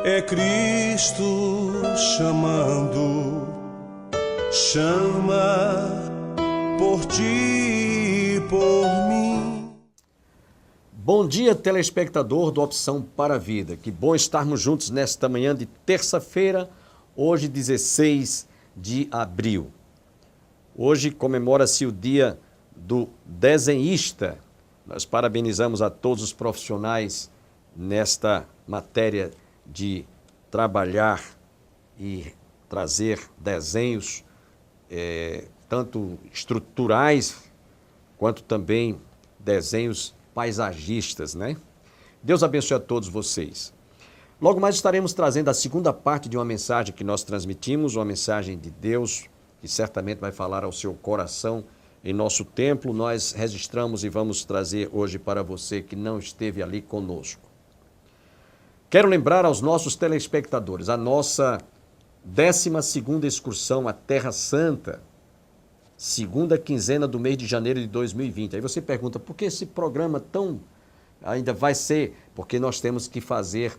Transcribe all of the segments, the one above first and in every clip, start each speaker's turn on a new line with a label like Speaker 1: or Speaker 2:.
Speaker 1: É Cristo chamando, chama por ti e por mim.
Speaker 2: Bom dia, telespectador do Opção para a Vida. Que bom estarmos juntos nesta manhã de terça-feira, hoje 16 de abril. Hoje comemora-se o dia do desenhista. Nós parabenizamos a todos os profissionais nesta matéria de trabalhar e trazer desenhos, tanto estruturais, quanto também desenhos paisagistas, né? Deus abençoe a todos vocês. Logo mais estaremos trazendo a segunda parte de uma mensagem que nós transmitimos, uma mensagem de Deus, que certamente vai falar ao seu coração em nosso templo. Nós registramos e vamos trazer hoje para você que não esteve ali conosco. Quero lembrar aos nossos telespectadores a nossa 12ª excursão à Terra Santa, segunda quinzena do mês de janeiro de 2020. Aí você pergunta, por que esse programa ainda vai ser? Porque nós temos que fazer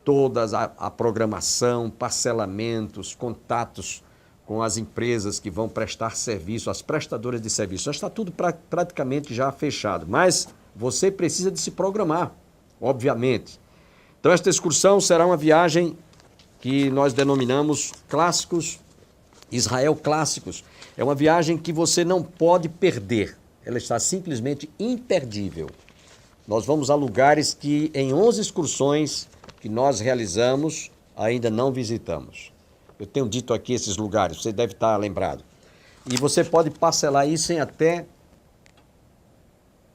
Speaker 2: toda a programação, parcelamentos, contatos com as empresas que vão prestar serviço, as prestadoras de serviço. Já está tudo praticamente já fechado, mas você precisa de se programar, obviamente. Então, esta excursão será uma viagem que nós denominamos Clássicos, Israel Clássicos. É uma viagem que você não pode perder. Ela está simplesmente imperdível. Nós vamos a lugares que em 11 excursões que nós realizamos, ainda não visitamos. Eu tenho dito aqui esses lugares, você deve estar lembrado. E você pode parcelar isso em até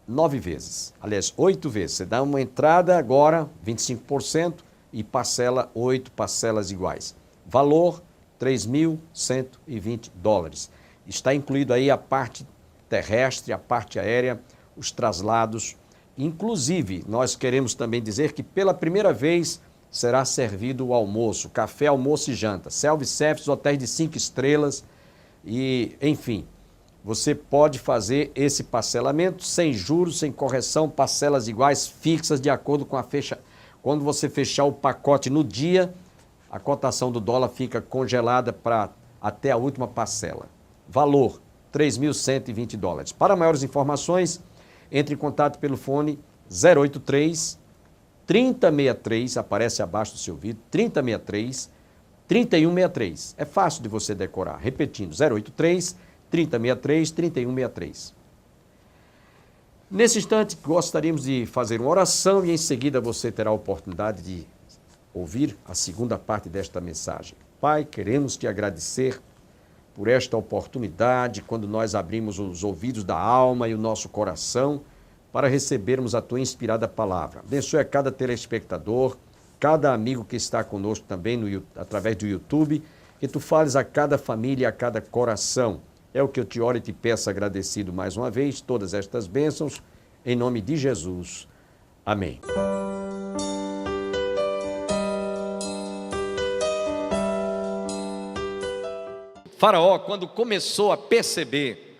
Speaker 2: 9 vezes, aliás, 8 vezes. Você dá uma entrada agora, 25%, e parcela 8 parcelas iguais. Valor, $3.120. Está incluído aí a parte terrestre, a parte aérea, os traslados. Inclusive, nós queremos também dizer que pela primeira vez será servido o almoço, café, almoço e janta. Self-service, hotéis de 5 estrelas e, enfim... Você pode fazer esse parcelamento sem juros, sem correção, parcelas iguais, fixas, de acordo com a fecha. Quando você fechar o pacote no dia, a cotação do dólar fica congelada para até a última parcela. Valor, $3.120. Para maiores informações, entre em contato pelo fone 083 3063, aparece abaixo do seu vídeo, 3063 3163. É fácil de você decorar. Repetindo, 083 3063, 3163. Nesse instante, gostaríamos de fazer uma oração e em seguida você terá a oportunidade de ouvir a segunda parte desta mensagem. Pai, queremos te agradecer por esta oportunidade, quando nós abrimos os ouvidos da alma e o nosso coração para recebermos a tua inspirada palavra. Abençoe a cada telespectador, cada amigo que está conosco também através do YouTube, que tu fales a cada família e a cada coração. É o que eu te oro e te peço agradecido mais uma vez, todas estas bênçãos, em nome de Jesus. Amém. Faraó, quando começou a perceber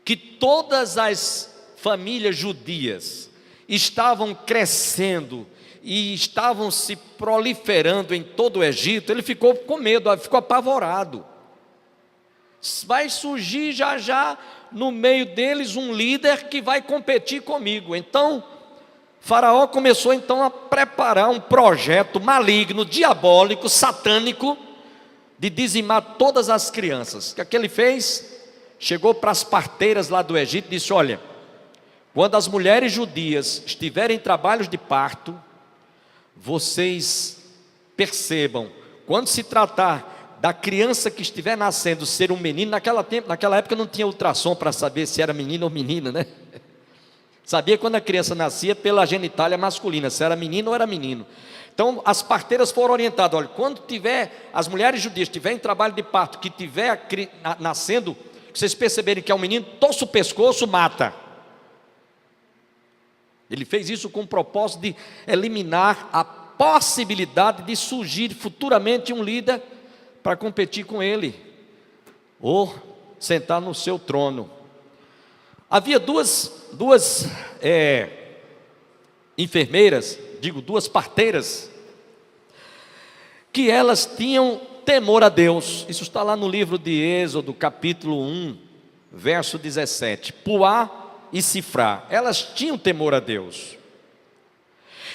Speaker 2: que todas as famílias judias estavam crescendo e estavam se proliferando em todo o Egito, ele ficou com medo, ficou apavorado. Vai surgir já no meio deles um líder que vai competir comigo. Então, Faraó começou então a preparar um projeto maligno, diabólico, satânico, de dizimar todas as crianças. O que ele fez? Chegou para as parteiras lá do Egito e disse, olha, quando as mulheres judias estiverem em trabalhos de parto, vocês percebam, quando se tratar da criança que estiver nascendo ser um menino, naquela época não tinha ultrassom para saber se era menino ou menina, né? Sabia quando a criança nascia pela genitália masculina, se era menino ou era menino. Então as parteiras foram orientadas, olha, quando tiver, as mulheres judias estiverem em trabalho de parto, que estiver nascendo, vocês perceberem que é um menino, torce o pescoço, mata. Ele fez isso com o propósito de eliminar a possibilidade de surgir futuramente um líder para competir com ele, ou sentar no seu trono. Havia duas enfermeiras, duas parteiras, que elas tinham temor a Deus. Isso está lá no livro de Êxodo, capítulo 1, verso 17. Puá e Cifrá, elas tinham temor a Deus.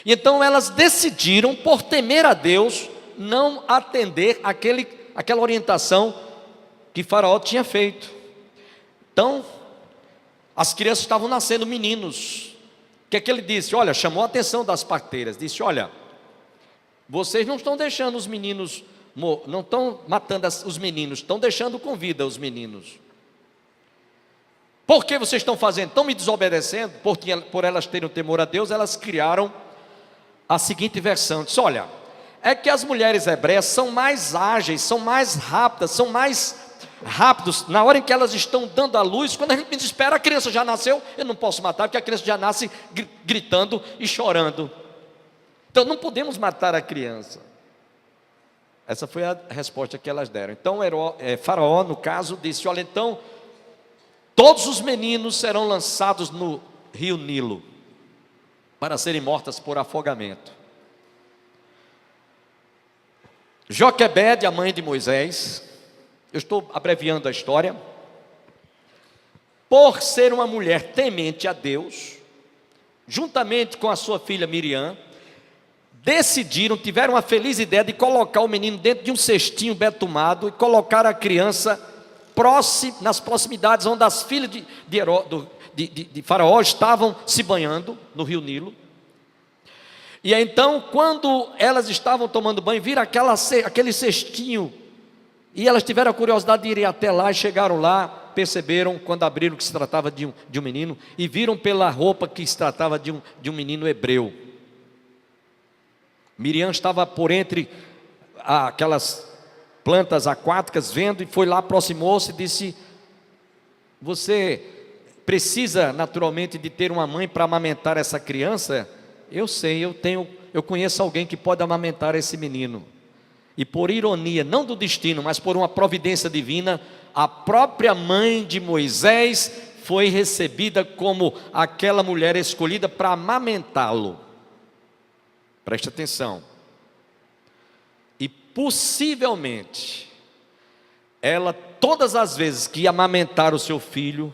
Speaker 2: E então elas decidiram, por temer a Deus, não atender aquela orientação que Faraó tinha feito. Então, as crianças estavam nascendo meninos. O que é que ele disse? Olha, chamou a atenção das parteiras. Disse, olha, vocês não estão deixando os meninos, não estão matando os meninos, estão deixando com vida os meninos. Por que vocês estão fazendo? Estão me desobedecendo? Porque por elas terem o temor a Deus, elas criaram a seguinte versão. Disse, olha, é que as mulheres hebreias são mais ágeis, são mais rápidas, são mais rápidos, na hora em que elas estão dando à luz, quando a gente me espera, a criança já nasceu, eu não posso matar, porque a criança já nasce gritando e chorando. Então não podemos matar a criança. Essa foi a resposta que elas deram. Então Faraó, no caso, disse, olha, então todos os meninos serão lançados no rio Nilo, para serem mortas por afogamento. Joquebede, a mãe de Moisés, eu estou abreviando a história, por ser uma mulher temente a Deus, juntamente com a sua filha Miriam, tiveram a feliz ideia de colocar o menino dentro de um cestinho betumado e colocar a criança nas proximidades onde as filhas de Faraó estavam se banhando no rio Nilo. E então, quando elas estavam tomando banho, viram aquele cestinho, e elas tiveram a curiosidade de ir até lá, e chegaram lá, perceberam, quando abriram, que se tratava de um menino, e viram pela roupa que se tratava de um menino hebreu. Miriam estava por entre aquelas plantas aquáticas, vendo, e foi lá, aproximou-se e disse, você precisa naturalmente de ter uma mãe para amamentar essa criança? Eu sei, eu conheço alguém que pode amamentar esse menino. E por ironia, não do destino, mas por uma providência divina, a própria mãe de Moisés foi recebida como aquela mulher escolhida para amamentá-lo. Preste atenção. E possivelmente, ela, todas as vezes que ia amamentar o seu filho,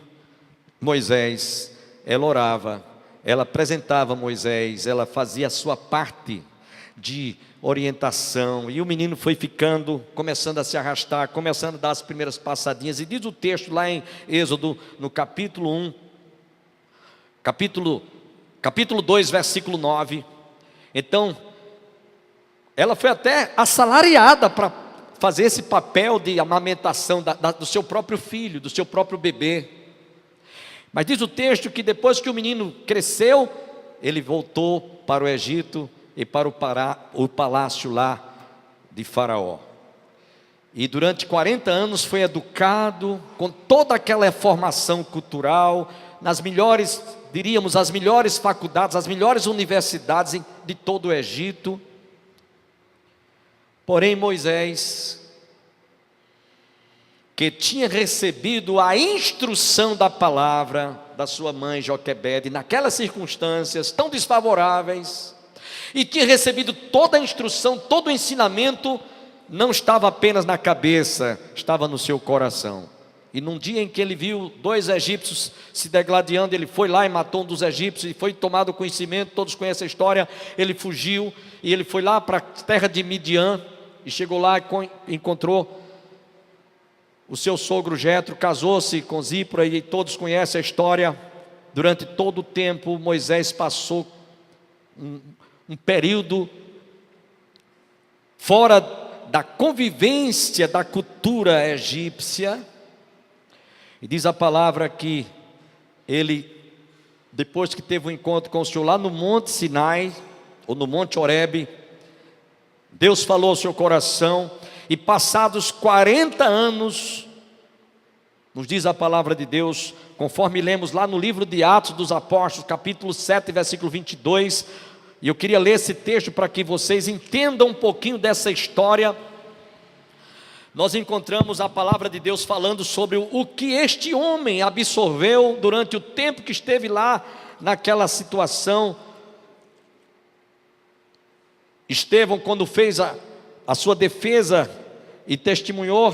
Speaker 2: Moisés, ela orava, ela apresentava Moisés, ela fazia a sua parte de orientação, e o menino foi começando a se arrastar, começando a dar as primeiras passadinhas, e diz o texto lá em Êxodo, no capítulo 1, capítulo 2, versículo 9, então, ela foi até assalariada para fazer esse papel de amamentação do seu próprio filho, do seu próprio bebê. Mas diz o texto que depois que o menino cresceu, ele voltou para o Egito e para o palácio lá de Faraó. E durante 40 anos foi educado com toda aquela formação cultural, nas melhores, diríamos, as melhores faculdades, as melhores universidades de todo o Egito. Porém Moisés, que tinha recebido a instrução da palavra da sua mãe Joquebede, naquelas circunstâncias tão desfavoráveis, e tinha recebido toda a instrução, todo o ensinamento, não estava apenas na cabeça, estava no seu coração. E num dia em que ele viu 2 egípcios se degladiando, ele foi lá e matou um dos egípcios, e foi tomado conhecimento, todos conhecem a história, ele fugiu, e ele foi lá para a terra de Midian, e chegou lá e encontrou o seu sogro Jetro, casou-se com Zípora, e todos conhecem a história. Durante todo o tempo, Moisés passou um período fora da convivência da cultura egípcia, e diz a palavra que ele, depois que teve um encontro com o Senhor lá no Monte Sinai, ou no Monte Horebe, Deus falou ao seu coração, e passados 40 anos, nos diz a palavra de Deus, conforme lemos lá no livro de Atos dos Apóstolos, capítulo 7, versículo 22, e eu queria ler esse texto para que vocês entendam um pouquinho dessa história. Nós encontramos a palavra de Deus falando sobre o que este homem absorveu durante o tempo que esteve lá naquela situação. Estevão, quando fez a sua defesa e testemunhou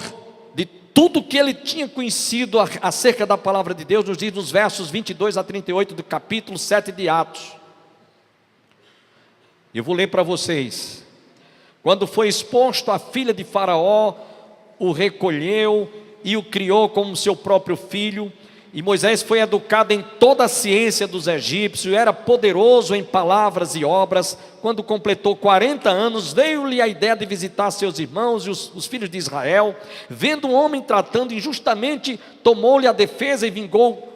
Speaker 2: de tudo que ele tinha conhecido acerca da palavra de Deus, nos diz nos versos 22 a 38 do capítulo 7 de Atos. Eu vou ler para vocês. Quando foi exposto, a filha de Faraó o recolheu e o criou como seu próprio filho. E Moisés foi educado em toda a ciência dos egípcios, era poderoso em palavras e obras. Quando completou 40 anos, veio-lhe a ideia de visitar seus irmãos e os filhos de Israel. Vendo um homem tratando injustamente, tomou-lhe a defesa e vingou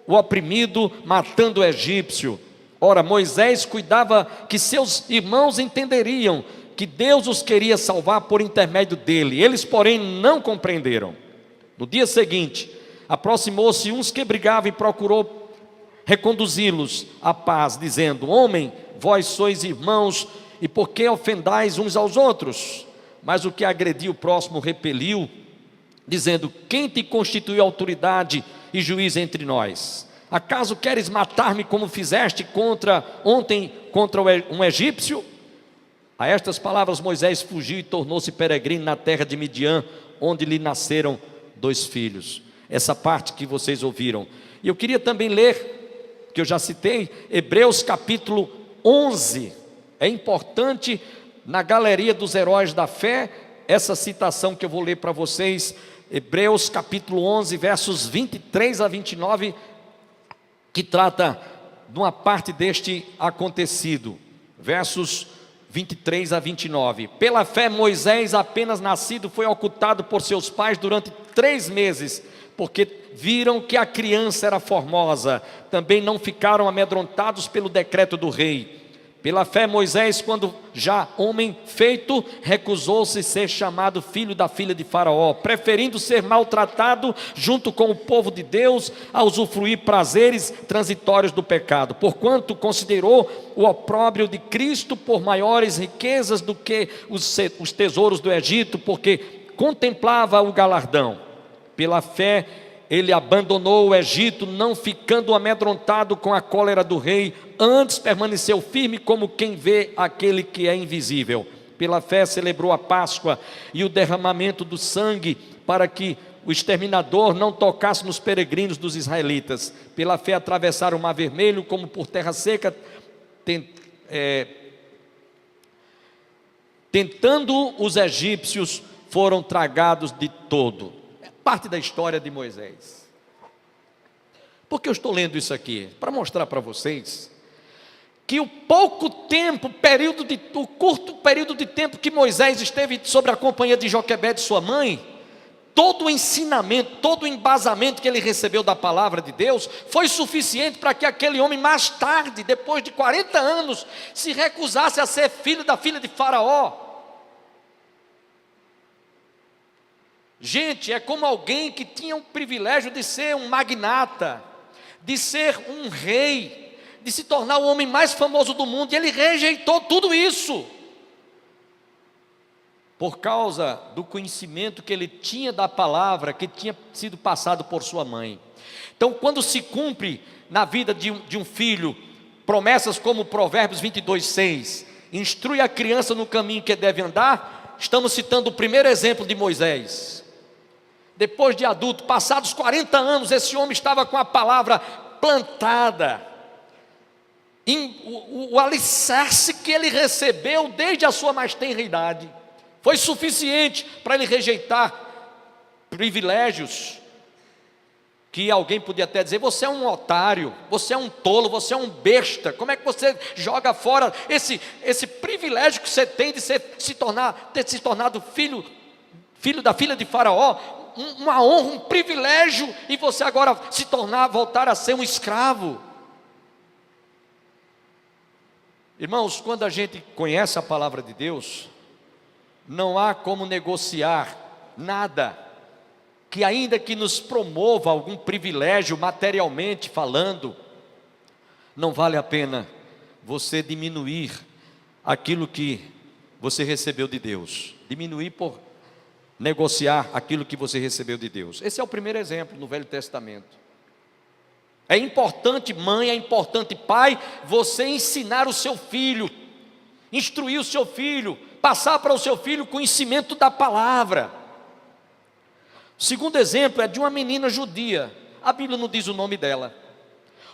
Speaker 2: o oprimido, matando o egípcio. Ora, Moisés cuidava que seus irmãos entenderiam que Deus os queria salvar por intermédio dele. Eles, porém, não compreenderam. No dia seguinte, aproximou-se uns que brigavam e procurou reconduzi-los à paz, dizendo: homem, vós sois irmãos, e por que ofendais uns aos outros? Mas o que agrediu o próximo repeliu, dizendo: quem te constituiu autoridade e juiz entre nós? Acaso queres matar-me como fizeste ontem contra um egípcio? A estas palavras Moisés fugiu e tornou-se peregrino na terra de Midian, onde lhe nasceram 2 filhos. Essa parte que vocês ouviram. E eu queria também ler, que eu já citei, Hebreus capítulo 11. É importante na galeria dos heróis da fé, essa citação que eu vou ler para vocês, Hebreus capítulo 11, versos 23 a 29, que trata de uma parte deste acontecido, versos 23 a 29. Pela fé Moisés, apenas nascido, foi ocultado por seus pais durante 3 meses, porque viram que a criança era formosa. Também não ficaram amedrontados pelo decreto do rei. Pela fé Moisés, quando já homem feito, recusou-se ser chamado filho da filha de Faraó, preferindo ser maltratado junto com o povo de Deus a usufruir prazeres transitórios do pecado, porquanto considerou o opróbrio de Cristo por maiores riquezas do que os tesouros do Egito, porque contemplava o galardão. Pela fé ele abandonou o Egito, não ficando amedrontado com a cólera do rei, antes permaneceu firme como quem vê aquele que é invisível. Pela fé celebrou a Páscoa e o derramamento do sangue, para que o exterminador não tocasse nos peregrinos dos israelitas. Pela fé atravessaram o Mar Vermelho como por terra seca, tentando os egípcios, foram tragados de todo. Parte da história de Moisés. Por que eu estou lendo isso aqui? Para mostrar para vocês que o curto período de tempo que Moisés esteve sob a companhia de Joquebede, sua mãe, todo o ensinamento, todo o embasamento que ele recebeu da palavra de Deus, foi suficiente para que aquele homem mais tarde, depois de 40 anos, se recusasse a ser filho da filha de Faraó. Gente, é como alguém que tinha o privilégio de ser um magnata, de ser um rei, de se tornar o homem mais famoso do mundo, e ele rejeitou tudo isso, por causa do conhecimento que ele tinha da palavra, que tinha sido passado por sua mãe. Então, quando se cumpre na vida de um filho, promessas como Provérbios 22:6, instrui a criança no caminho que deve andar, estamos citando o primeiro exemplo de Moisés. Depois de adulto, passados 40 anos, esse homem estava com a palavra plantada, o alicerce que ele recebeu desde a sua mais tenra idade, foi suficiente para ele rejeitar privilégios, que alguém podia até dizer: você é um otário, você é um tolo, você é um besta, como é que você joga fora esse privilégio que você tem de ter se tornado filho da filha de Faraó, uma honra, um privilégio, e você agora voltar a ser um escravo. Irmãos, quando a gente conhece a palavra de Deus, não há como negociar nada que, ainda que nos promova algum privilégio materialmente falando, não vale a pena você diminuir aquilo que você recebeu de Deus, diminuir por negociar aquilo que você recebeu de Deus. Esse é o primeiro exemplo no Velho Testamento. É importante, mãe, é importante, pai, você ensinar o seu filho, instruir o seu filho, passar para o seu filho o conhecimento da palavra. O segundo exemplo é de uma menina judia. A Bíblia não diz o nome dela.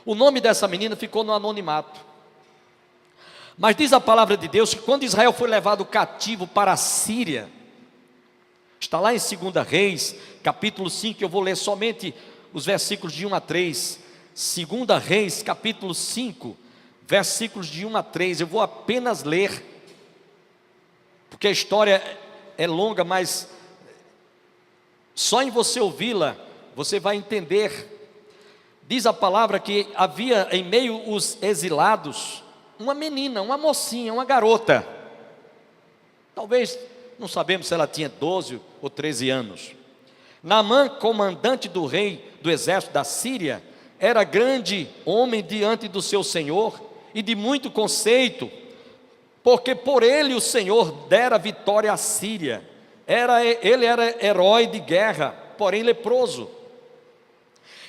Speaker 2: O nome dessa menina ficou no anonimato. Mas diz a palavra de Deus que quando Israel foi levado cativo para a Síria, está lá em 2 Reis, capítulo 5, eu vou ler somente os versículos de 1 a 3. 2 Reis, capítulo 5, versículos de 1 a 3. Eu vou apenas ler, porque a história é longa, mas só em você ouvi-la, você vai entender. Diz a palavra que havia em meio os exilados uma menina, uma mocinha, uma garota. Talvez, não sabemos se ela tinha 12 ou 13 anos. Naamã, comandante do rei do exército da Síria, era grande homem diante do seu senhor e de muito conceito, porque por ele o Senhor dera vitória à Síria. Ele era herói de guerra, porém leproso.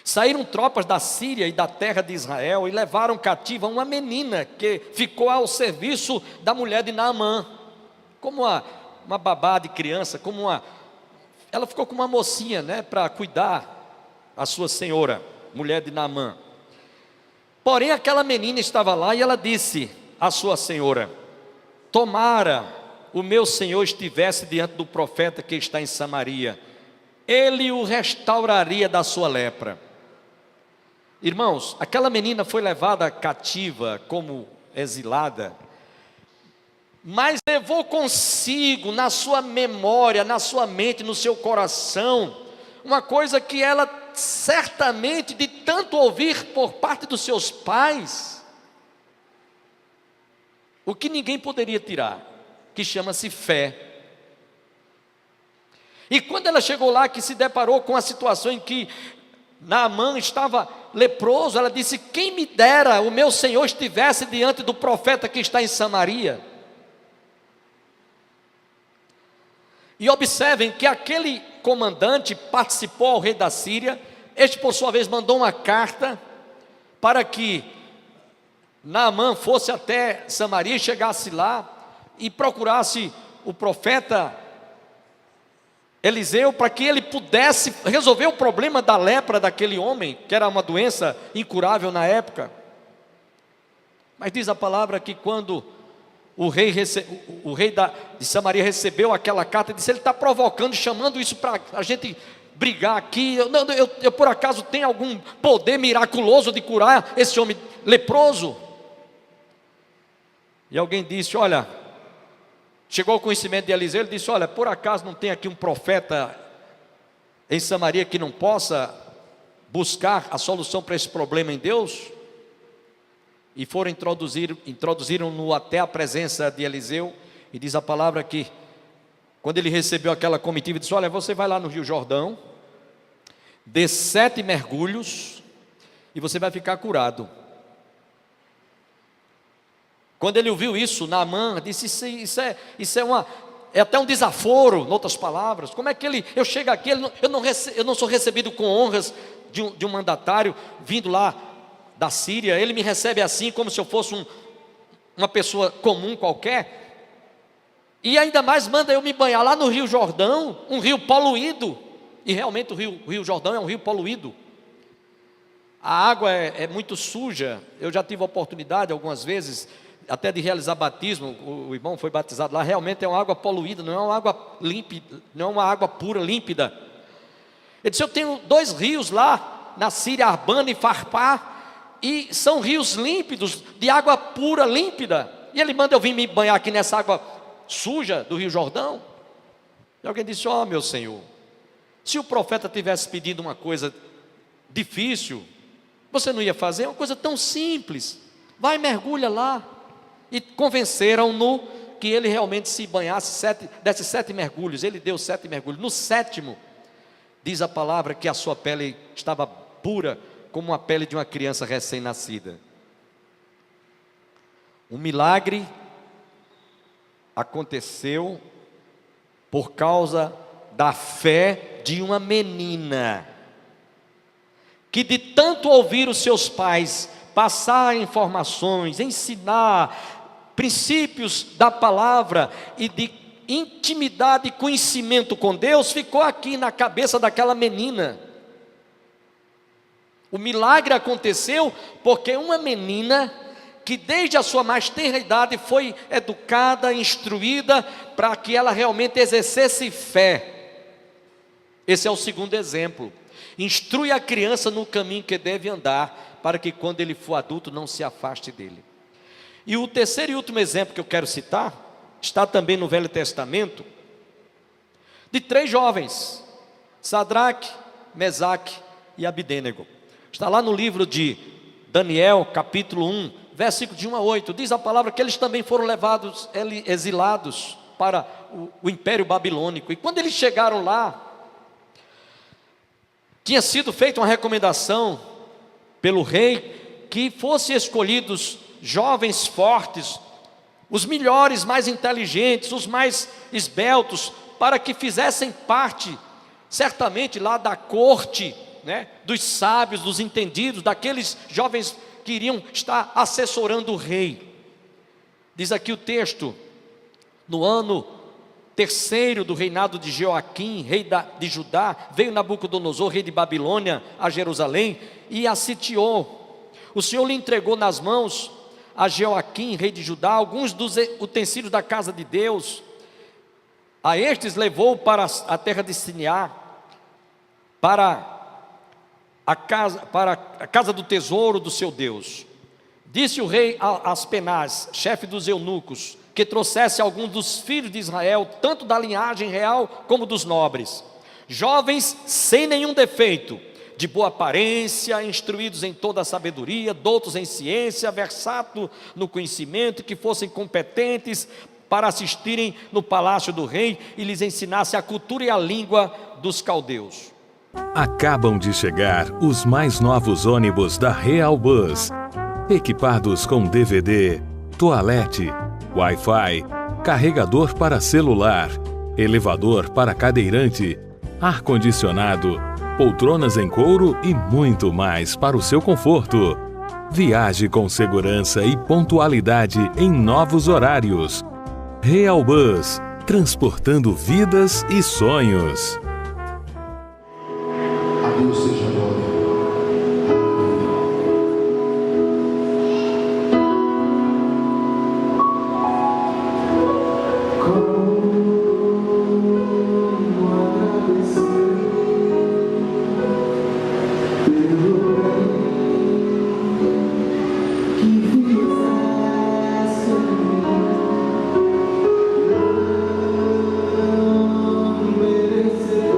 Speaker 2: Saíram tropas da Síria e da terra de Israel e levaram cativa uma menina que ficou ao serviço da mulher de Naamã, como uma babá de criança, ela ficou com uma mocinha, para cuidar a sua senhora, mulher de Naamã. Porém aquela menina estava lá e ela disse à sua senhora: tomara o meu senhor estivesse diante do profeta que está em Samaria, ele o restauraria da sua lepra. Irmãos, aquela menina foi levada cativa como exilada, mas levou consigo na sua memória, na sua mente, no seu coração, uma coisa que ela certamente, de tanto ouvir por parte dos seus pais, o que ninguém poderia tirar, que chama-se fé. E quando ela chegou lá, que se deparou com a situação em que Naamã estava leproso, ela disse: quem me dera o meu senhor estivesse diante do profeta que está em Samaria. E observem que aquele comandante participou ao rei da Síria. Este, por sua vez, mandou uma carta para que Naamã fosse até Samaria, chegasse lá e procurasse o profeta Eliseu, para que ele pudesse resolver o problema da lepra daquele homem, que era uma doença incurável na época. Mas diz a palavra que quando o rei de Samaria recebeu aquela carta, disse: ele está provocando, chamando isso para a gente brigar aqui. Eu por acaso tenho algum poder miraculoso de curar esse homem leproso? E alguém disse: olha, chegou ao conhecimento de Eliseu, ele disse: olha, por acaso não tem aqui um profeta em Samaria que não possa buscar a solução para esse problema em Deus? E foram introduziram-no até a presença de Eliseu. E diz a palavra que quando ele recebeu aquela comitiva, ele disse: olha, você vai lá no Rio Jordão, dê 7 mergulhos e você vai ficar curado. Quando ele ouviu isso, Naamã disse: isso é até um desaforo, em outras palavras. Como é que eu chego aqui, eu não sou recebido com honras de um mandatário vindo lá da Síria, ele me recebe assim, como se eu fosse uma pessoa comum qualquer, e ainda mais manda eu me banhar lá no Rio Jordão, um rio poluído. E realmente o Rio Jordão é um rio poluído. A água é muito suja. Eu já tive a oportunidade algumas vezes até de realizar batismo. O irmão foi batizado lá. Realmente é uma água poluída, não é uma água límpida, não é uma água pura, límpida. Ele disse: eu tenho 2 rios lá na Síria, Arbana e Farpá, e são rios límpidos, de água pura, límpida. E ele manda eu vir me banhar aqui nessa água suja do Rio Jordão. E alguém disse: ó, meu senhor, se o profeta tivesse pedido uma coisa difícil, você não ia fazer? É uma coisa tão simples. Vai, mergulha lá. E convenceram-no que ele realmente se banhasse, desse 7 mergulhos. Ele deu 7 mergulhos. No 7º, diz a palavra que a sua pele estava pura, como a pele de uma criança recém-nascida. Um milagre aconteceu por causa da fé de uma menina, que de tanto ouvir os seus pais passar informações, ensinar princípios da palavra, e de intimidade e conhecimento com Deus ficou aqui na cabeça daquela menina. O milagre aconteceu porque uma menina que desde a sua mais tenra idade foi educada, instruída, para que ela realmente exercesse fé. Esse é o segundo exemplo. Instrui a criança no caminho que deve andar, para que quando ele for adulto não se afaste dele. E o terceiro e último exemplo que eu quero citar, está também no Velho Testamento, de 3 jovens, Sadraque, Mesaque e Abidênego. Está lá no livro de Daniel, capítulo 1, versículo de 1 a 8, diz a palavra que eles também foram levados, exilados para o Império Babilônico. E quando eles chegaram lá, tinha sido feita uma recomendação pelo rei que fossem escolhidos jovens fortes, os melhores, mais inteligentes, os mais esbeltos, para que fizessem parte, certamente lá da corte, né, dos sábios, dos entendidos, daqueles jovens que iriam estar assessorando o rei. Diz aqui o texto: no ano 3º do reinado de Joaquim, rei de Judá, veio Nabucodonosor, rei de Babilônia, a Jerusalém e a sitiou. O Senhor lhe entregou nas mãos a Joaquim, rei de Judá, alguns dos utensílios da casa de Deus. A estes levou para a terra de Siniá, para a casa do tesouro do seu Deus. Disse o rei a Aspenaz, chefe dos eunucos, que trouxesse alguns dos filhos de Israel, tanto da linhagem real como dos nobres, jovens sem nenhum defeito, de boa aparência, instruídos em toda a sabedoria, doutos em ciência, versados no conhecimento, que fossem competentes para assistirem no palácio do rei e lhes ensinasse a cultura e a língua dos caldeus.
Speaker 3: Acabam de chegar os mais novos ônibus da Real Bus, equipados com DVD, toalete, Wi-Fi, carregador para celular, elevador para cadeirante, ar-condicionado, poltronas em couro e muito mais para o seu conforto. Viaje com segurança e pontualidade em novos horários. Real Bus, transportando vidas e sonhos.
Speaker 4: A Deus seja a glória. Merecer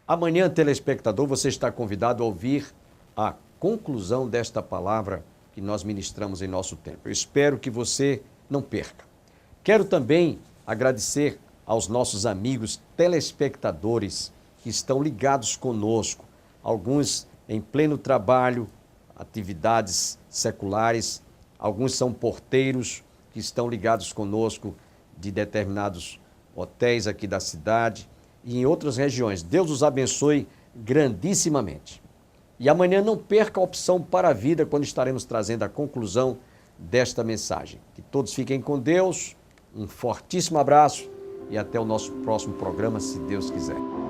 Speaker 2: Amanhã, telespectador, você está convidado a ouvir a conclusão desta palavra que nós ministramos em nosso tempo. Eu espero que você não perca. Quero também agradecer aos nossos amigos telespectadores que estão ligados conosco, alguns em pleno trabalho, atividades seculares, alguns são porteiros que estão ligados conosco de determinados hotéis aqui da cidade e em outras regiões. Deus os abençoe grandissimamente. E amanhã não perca a opção para a vida quando estaremos trazendo a conclusão desta mensagem. Que todos fiquem com Deus, um fortíssimo abraço e até o nosso próximo programa, se Deus quiser.